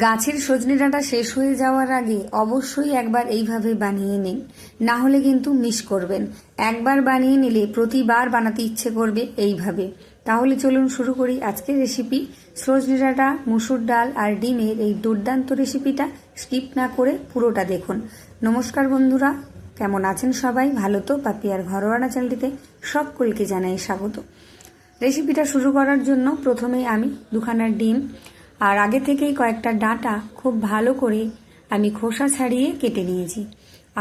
গাছের সজনে ডাঁটা শেষ হয়ে যাওয়ার আগে অবশ্যই একবার এইভাবে বানিয়ে নিন, না হলে কিন্তু মিস করবেন। একবার বানিয়ে নিলে প্রতিবার বানাতে ইচ্ছে করবে এইভাবে। তাহলে চলুন শুরু করি আজকের রেসিপি। সজনে ডাঁটা, মুসুর ডাল আর ডিমের এই দুর্দান্ত রেসিপিটা স্কিপ না করে পুরোটা দেখুন। নমস্কার বন্ধুরা, কেমন আছেন সবাই? ভালো তো? পাপিয়ার ঘরোয়া চ্যানেলটিতে সকলকে জানাই স্বাগত। রেসিপিটা শুরু করার জন্য প্রথমেই আমি দুখানা ডিম আর আগে থেকেই কয়েকটা ডাঁটা খুব ভালো করে আমি খোসা ছাড়িয়ে কেটে নিয়েছি।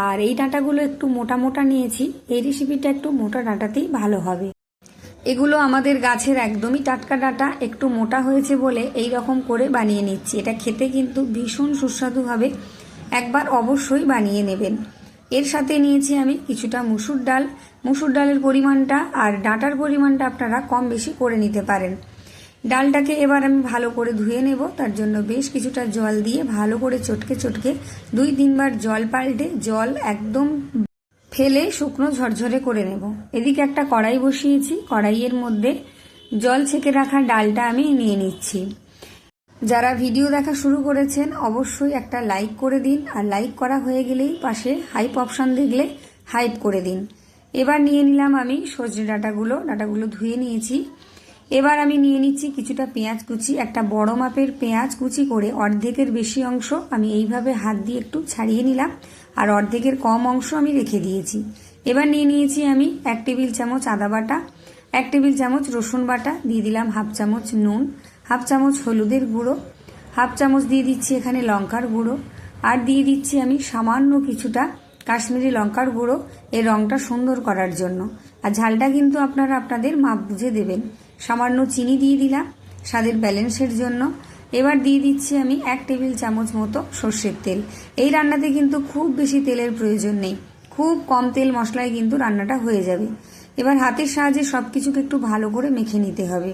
আর এই ডাঁটাগুলো একটু মোটা মোটা নিয়েছি, এই রেসিপিটা একটু মোটা ডাঁটাতেই ভালো হবে। এগুলো আমাদের গাছের একদমই টাটকা ডাঁটা, একটু মোটা হয়েছে বলে এই রকম করে বানিয়ে নিচ্ছি। এটা খেতে কিন্তু ভীষণ সুস্বাদু হবে, একবার অবশ্যই বানিয়ে নেবেন। এর সাথে নিয়েছি আমি কিছুটা মুসুর ডাল। মুসুর ডালের পরিমাণটা আর ডাঁটার পরিমাণটা আপনারা কম বেশি করে নিতে পারেন। ডালটাকে এবার আমি ভালো করে ধুয়ে নেব, তার জন্য বেশ কিছুটা জল দিয়ে ভালো করে চটকে চটকে 2-3 বার জল পাল্টে জল একদম ফেলে শুকনো ঝরঝরে করে নেব। এদিকে একটা কড়াই বসিয়েছি, কড়াইয়ের মধ্যে জল ছেঁকে রাখা ডালটা আমি নিয়ে নিচ্ছি। যারা ভিডিও দেখা শুরু করেছেন অবশ্যই একটা লাইক করে দিন, আর লাইক করা হয়ে গেলেই পাশে হাইপ অপশান দেখলে হাইপ করে দিন। এবার নিয়ে নিলাম আমি সজনে ডাঁটাগুলো ধুয়ে নিয়েছি। এবার আমি নিয়ে নিচ্ছি কিছুটা পেঁয়াজ কুচি, একটা বড় মাপের পেঁয়াজ কুচি করে অর্ধেকের বেশি অংশ আমি এইভাবে হাত দিয়ে একটু ছাড়িয়ে নিলাম, আর অর্ধেকের কম অংশ আমি রেখে দিয়েছি। এবার নিয়ে নিয়েছি আমি 1 টেবিল চামচ আদা বাটা, 1 টেবিল চামচ রসুন বাটা, দিয়ে দিলাম 1/2 চামচ নুন, 1/2 চামচ হলুদের গুঁড়ো, 1/2 চামচ দিয়ে দিচ্ছি এখানে লঙ্কার গুঁড়ো, আর দিয়ে দিচ্ছি আমি সামান্য কিছুটা কাশ্মীরি লঙ্কার গুঁড়ো, এর রঙটা সুন্দর করার জন্য। আর ঝালটা কিন্তু আপনারা আপনাদের মাপ বুঝে দেবেন। সামান্য চিনি দিয়ে দিলাম স্বাদের ব্যালেন্সের জন্য। এবার দিয়ে দিচ্ছি আমি 1 টেবিল চামচ মতো সর্ষের তেল। এই রান্নাতে কিন্তু খুব বেশি তেলের প্রয়োজন নেই, খুব কম তেল মশলায় কিন্তু রান্নাটা হয়ে যাবে। এবার হাতের সাহায্যে সব কিছুকে একটু ভালো করে মেখে নিতে হবে।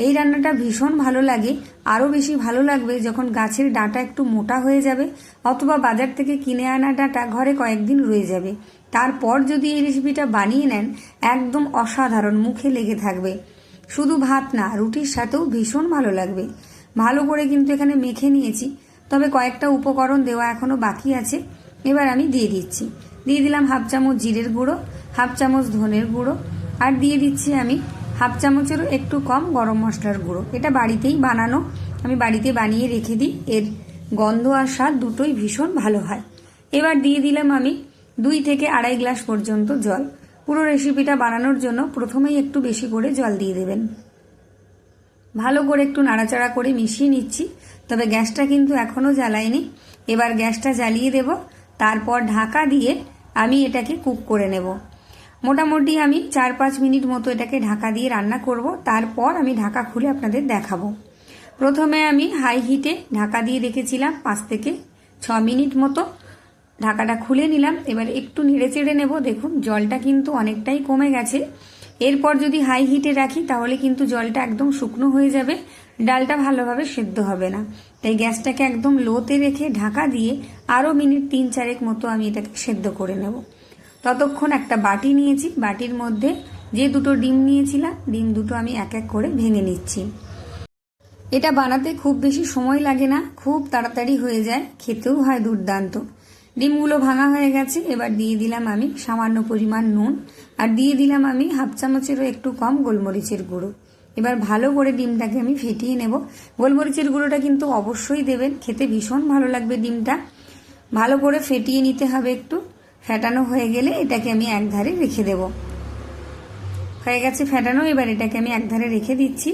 এই রান্নাটা ভীষণ ভালো লাগে, আরও বেশি ভালো লাগবে যখন গাছের ডাঁটা একটু মোটা হয়ে যাবে, অথবা বাজার থেকে কিনে আনা ডাঁটা ঘরে কয়েকদিন রয়ে যাবে। তারপর যদি এই রেসিপিটা বানিয়ে নেন, একদম অসাধারণ, মুখে লেগে থাকবে। শুধু ভাত না, রুটির সাথেও ভীষণ ভালো লাগবে। ভালো করে কিন্তু এখানে মেখে নিয়েছি, তবে কয়েকটা উপকরণ দেওয়া এখনো বাকি আছে। এবার আমি দিয়ে দিলাম 1/2 চামচ জিরের গুঁড়ো, 1/2 চামচ ধনের গুঁড়ো, আর দিয়ে দিচ্ছি আমি 1/2 চামচেরও একটু কম গরম মশলার গুঁড়ো। এটা বাড়িতেই বানানো, আমি বাড়িতে বানিয়ে রেখে দিই, এর গন্ধ আর স্বাদ দুটোই ভীষণ ভালো হয়। এবার দিয়ে দিলাম আমি 2 থেকে 2.5 গ্লাস পর্যন্ত জল। পুরো রেসিপিটা বানানোর জন্য প্রথমেই একটু বেশি করে জল দিয়ে দেবেন। ভালো করে একটু নাড়াচাড়া করে মিশিয়ে নিচ্ছি, তবে গ্যাসটা কিন্তু এখনও জ্বালাইনি। এবার গ্যাসটা জ্বালিয়ে দেব, তারপর ঢাকা দিয়ে আমি এটাকে কুক করে নেব। মোটামুটি আমি 4-5 মিনিট মতো এটাকে ঢাকা দিয়ে রান্না করব, তারপর আমি ঢাকা খুলে আপনাদের দেখাবো। প্রথমে আমি হাই হিটে ঢাকা দিয়ে রেখেছিলাম 5 থেকে 6 মিনিট মতো। ঢাকাটা খুলে নিলাম, এবার একটু নেড়ে চেড়ে নেব। দেখুন জলটা কিন্তু অনেকটাই কমে গেছে। এরপর যদি হাই হিটে রাখি তাহলে কিন্তু জলটা একদম শুকনো হয়ে যাবে, ডালটা ভালোভাবে সেদ্ধ হবে না। তাই গ্যাসটাকে একদম লোতে রেখে ঢাকা দিয়ে আরও মিনিট 3-4 মতো আমি এটাকে সেদ্ধ করে নেব। ততক্ষণ একটা বাটি নিয়েছি, বাটির মধ্যে যে 2টো ডিম নিয়েছিলাম, ডিম দুটো আমি এক এক করে ভেঙে নিচ্ছি। এটা বানাতে খুব বেশি সময় লাগে না, খুব তাড়াতাড়ি হয়ে যায়, খেতেও হয় দুর্দান্ত। ডিমগুলো ভাঙা হয়ে গেছে। এবার দিয়ে দিলাম আমি সামান্য পরিমাণ নুন, আর দিয়ে দিলাম আমি 1/2 চামচেরও একটু কম গোলমরিচের গুঁড়ো। এবার ভালো করে ডিমটাকে আমি ফেটিয়ে নেব। গোলমরিচের গুঁড়োটা কিন্তু অবশ্যই দেবেন, খেতে ভীষণ ভালো লাগবে ডিমটা। ভালো করে ফেটিয়ে নিতে হবে একটু। ফেটানো হয়ে গেলে এটাকে আমি এক ধারে রেখে দেব। হয়ে গেছে ফেটানো, এবার এটাকে আমি এক ধারে রেখে দিচ্ছি।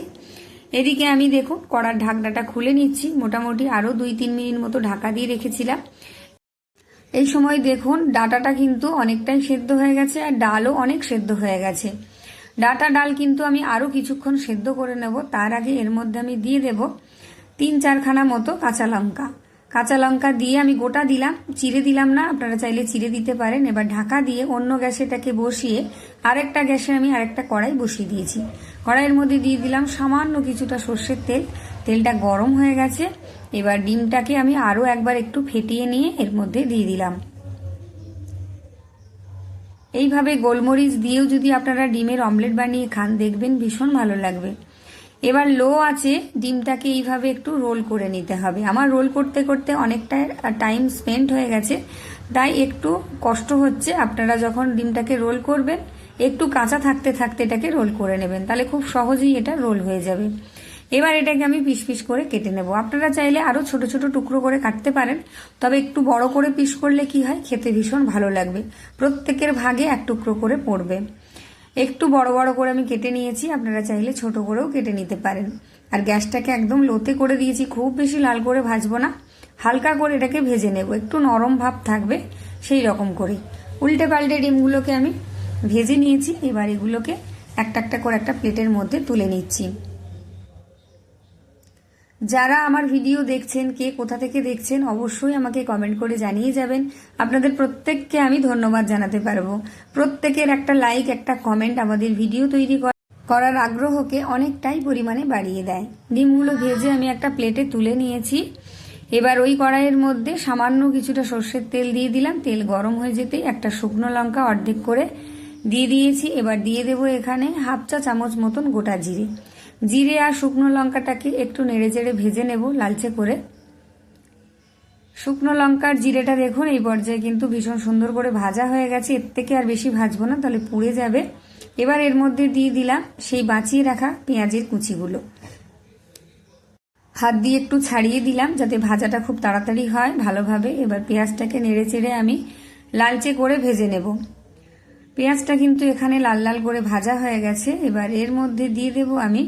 এদিকে আমি দেখুন কড়ার ঢাকনাটা খুলে নিচ্ছি। মোটামুটি আরও 2-3 মিনিট মতো ঢাকা দিয়ে রেখেছিলাম। এই সময় দেখুন ডাঁটাটা কিন্তু অনেকটাই সেদ্ধ হয়ে গেছে, আর ডালও অনেক সেদ্ধ হয়ে গেছে। ডাল কিন্তু আমি আরও কিছুক্ষণ সেদ্ধ করে নেব। তার আগে এর মধ্যে আমি দিয়ে দেব 3-4 খানা মতো কাঁচা লঙ্কা দিয়ে আমি গোটা দিলাম, চিড়ে দিলাম না, আপনারা চাইলে চিড়ে দিতে পারেন। এবার ঢাকা দিয়ে অন্য গ্যাসেটাকে বসিয়ে আরেকটা গ্যাসে আমি আরেকটা কড়াই বসিয়ে দিয়েছি। কড়াইয়ের মধ্যে দিয়ে দিলাম সামান্য কিছুটা সর্ষের তেল। তেলটা গরম হয়ে গেছে। এবার ডিমটাকে আমি আরও একবার একটু ফেটিয়ে নিয়ে এর মধ্যে দিয়ে দিলাম। এইভাবে গোলমরিচ দিয়েও যদি আপনারা ডিমের অমলেট বানিয়ে খান, দেখবেন ভীষণ ভালো লাগবে। এবার লো আছে ডিমটাকে এইভাবে একটু রোল করে নিতে হবে। আমার রোল করতে করতে অনেকটা টাইম স্পেন্ড হয়ে গেছে, তাই একটু কষ্ট হচ্ছে। আপনারা যখন ডিমটাকে রোল করবেন একটু কাঁচা থাকতে থাকতে এটাকে রোল করে নেবেন, তাহলে খুব সহজেই এটা রোল হয়ে যাবে। এবার এটাকে আমি পিস পিস করে কেটে নেব। আপনারা চাইলে আরও ছোট ছোট টুকরো করে কাটতে পারেন, তবে একটু বড় করে পিস করলে কি হয়, খেতে ভীষণ ভালো লাগবে। প্রত্যেকের ভাগে এক টুকরো করে পড়বে। একটু বড় বড় করে আমি কেটে নিয়েছি, আপনারা চাইলে ছোট করেও কেটে নিতে পারেন। আর গ্যাসটাকে একদম লোতে করে দিয়েছি, খুব বেশি লাল করে ভাজবো না, হালকা করে এটাকে ভেজে নেব, একটু নরম ভাব থাকবে সেই রকম করে। উল্টে পাল্টে ডিমগুলোকে আমি ভেজে নিয়েছি। এবার এগুলোকে একটা একটা করে একটা প্লেটের মধ্যে তুলে নিচ্ছি। যারা আমার ভিডিও দেখছেন, কে কোথা থেকে দেখছেন, অবশ্যই আমাকে কমেন্ট করে জানিয়ে যাবেন। আপনাদের প্রত্যেককে আমি ধন্যবাদ জানাতে পারবো। প্রত্যেকের একটা লাইক, একটা কমেন্ট আমাদের ভিডিও তৈরি করার আগ্রহকে অনেকটাই পরিমাণে বাড়িয়ে দেয়। ডিমগুলো ভেজে আমি একটা প্লেটে তুলে নিয়েছি। এবার ওই কড়াইয়ের মধ্যে সামান্য কিছুটা সর্ষের তেল দিয়ে দিলাম। তেল গরম হয়ে যেতেই একটা শুকনো লঙ্কা অর্ধেক করে দিয়ে দিয়েছি। এবার দিয়ে দেবো এখানে হাফ চা চামচ মতন গোটা জিরে। জিরে আর শুকনো লঙ্কাটাকে একটু নেড়ে চেড়ে ভেজে নেব লালচে করে। শুকনো লঙ্কার জিরেটা দেখুন এই পর্যায়ে কিন্তু ভীষণ সুন্দর করে ভাজা হয়ে গেছে। এর থেকে আর বেশি ভাজবো না, তাহলে পুড়ে যাবে। এবার এর মধ্যে দিয়ে দিলাম সেই বাঁচিয়ে রাখা পেঁয়াজের কুচিগুলো। হাত দিয়ে একটু ছাড়িয়ে দিলাম যাতে ভাজাটা খুব তাড়াতাড়ি হয় ভালোভাবে। এবার পেঁয়াজটাকে নেড়ে চেড়ে আমি লালচে করে ভেজে নেব। পেঁয়াজটা কিন্তু এখানে লাল লাল করে ভাজা হয়ে গেছে। এবার এর মধ্যে দিয়ে দেব আমি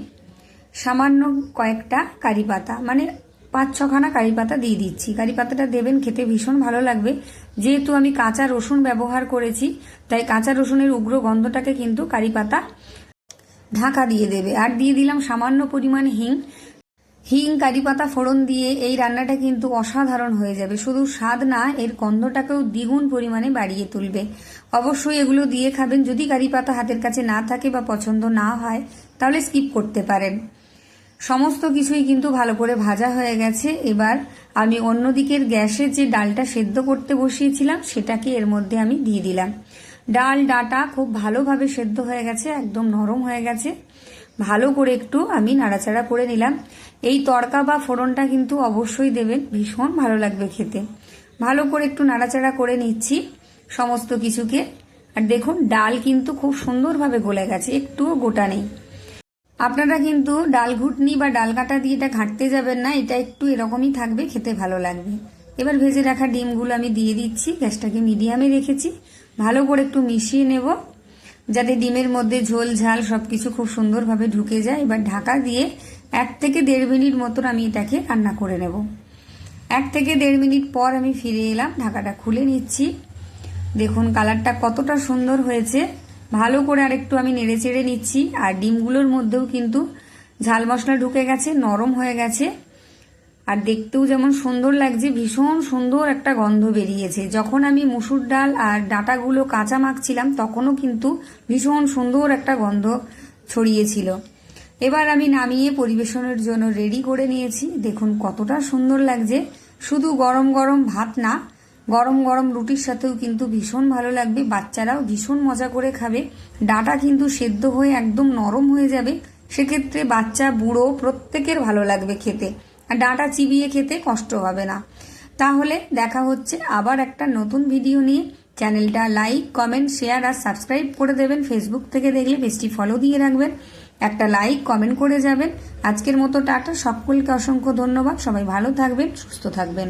সামান্য কয়েকটা কারি পাতা, মানে 5-6খানা কারি পাতা দিয়ে দিচ্ছি। কারি পাতাটা দেবেন, খেতে ভীষণ ভালো লাগবে। যেহেতু আমি কাঁচা রসুন ব্যবহার করেছি, তাই কাঁচা রসুনের উগ্র গন্ধটাকে কিন্তু কারি পাতা ঢাকা দিয়ে দেবে। আর দিয়ে দিলাম সামান্য পরিমাণ হিং কারি পাতা ফোড়ন দিয়ে এই রান্নাটা কিন্তু অসাধারণ হয়ে যাবে। শুধু স্বাদ না, এর গন্ধটাকেও দ্বিগুণ পরিমাণে বাড়িয়ে তুলবে। অবশ্যই এগুলো দিয়ে খাবেন। যদি কারি পাতা হাতের কাছে না থাকে বা পছন্দ না হয় তাহলে স্কিপ করতে পারেন। সমস্ত কিছুই কিন্তু ভালো করে ভাজা হয়ে গেছে। এবার আমি অন্যদিকের গ্যাসে যে ডালটা সেদ্ধ করতে বসিয়েছিলাম সেটাকে এর মধ্যে আমি দিয়ে দিলাম। ডাল ডাটা খুব ভালোভাবে সেদ্ধ হয়ে গেছে, একদম নরম হয়ে গেছে। ভালো করে একটু আমি নাড়াচাড়া করে নিলাম। এই তড়কা বা ফোড়নটা কিন্তু অবশ্যই দেবেন, ভীষণ ভালো লাগবে খেতে। ভালো করে একটু নাড়াচাড়া করে নিচ্ছি সমস্ত কিছুকে। আর দেখুন ডাল কিন্তু খুব সুন্দরভাবে গলে গেছে, একটুও গোটা নেই। আপনারা কিন্তু ডাল ঘুটনি বা ডাল কাটা দিয়ে এটা ঘাঁটতে যাবেন না, এটা একটু এরকমই থাকবে, খেতে ভালো লাগবে। এবার ভেজে রাখা ডিমগুলো আমি দিয়ে দিচ্ছি। গ্যাসটাকে মিডিয়ামে রেখেছি। ভালো করে একটু মিশিয়ে নেব যাতে ডিমের মধ্যে ঝোল ঝাল সবকিছু খুব সুন্দরভাবে ঢুকে যায়। এবার ঢাকা দিয়ে 1 থেকে 1.5 মিনিট মতন আমি এটাকে রান্না করে নেব। 1 থেকে 1.5 মিনিট পর আমি ফিরে এলাম, ঢাকাটা খুলে নিচ্ছি। দেখুন কালারটা কতটা সুন্দর হয়েছে। ভালো করে আরেকটু আমি নেড়ে চেড়ে নিচ্ছি। আর ডিমগুলোর মধ্যেও কিন্তু ঝাল মশলা ঢুকে গেছে, নরম হয়ে গেছে। আর দেখতেও যেমন সুন্দর লাগছে, ভীষণ সুন্দর একটা গন্ধ বেরিয়েছে। যখন আমি মুসুর ডাল আর ডাঁটাগুলো কাঁচা মাখছিলাম তখনও কিন্তু ভীষণ সুন্দর একটা গন্ধ ছড়িয়েছিল। এবার আমি নামিয়ে পরিবেশনের জন্য রেডি করে নিয়েছি। দেখুন কতটা সুন্দর লাগছে। শুধু গরম গরম ভাত না, গরম গরম রুটির সাথেও কিন্তু ভীষণ ভালো লাগবে। বাচ্চারাও ভীষণ মজা করে খাবে। ডাঁটা কিন্তু সেদ্ধ হয়ে একদম নরম হয়ে যাবে, সেক্ষেত্রে বাচ্চা বুড়ো প্রত্যেকের ভালো লাগবে খেতে। আর ডাঁটা চিবিয়ে খেতে কষ্ট হবে না। তাহলে দেখা হচ্ছে আবার একটা নতুন ভিডিও নিয়ে। চ্যানেলটা লাইক, কমেন্ট, শেয়ার আর সাবস্ক্রাইব করে দেবেন। ফেসবুক থেকে দেখলে পেজটি ফলো দিয়ে রাখবেন। একটা লাইক কমেন্ট করে যাবেন। আজকের মতো টাটা, সকলকে অসংখ্য ধন্যবাদ। সবাই ভালো থাকবেন, সুস্থ থাকবেন।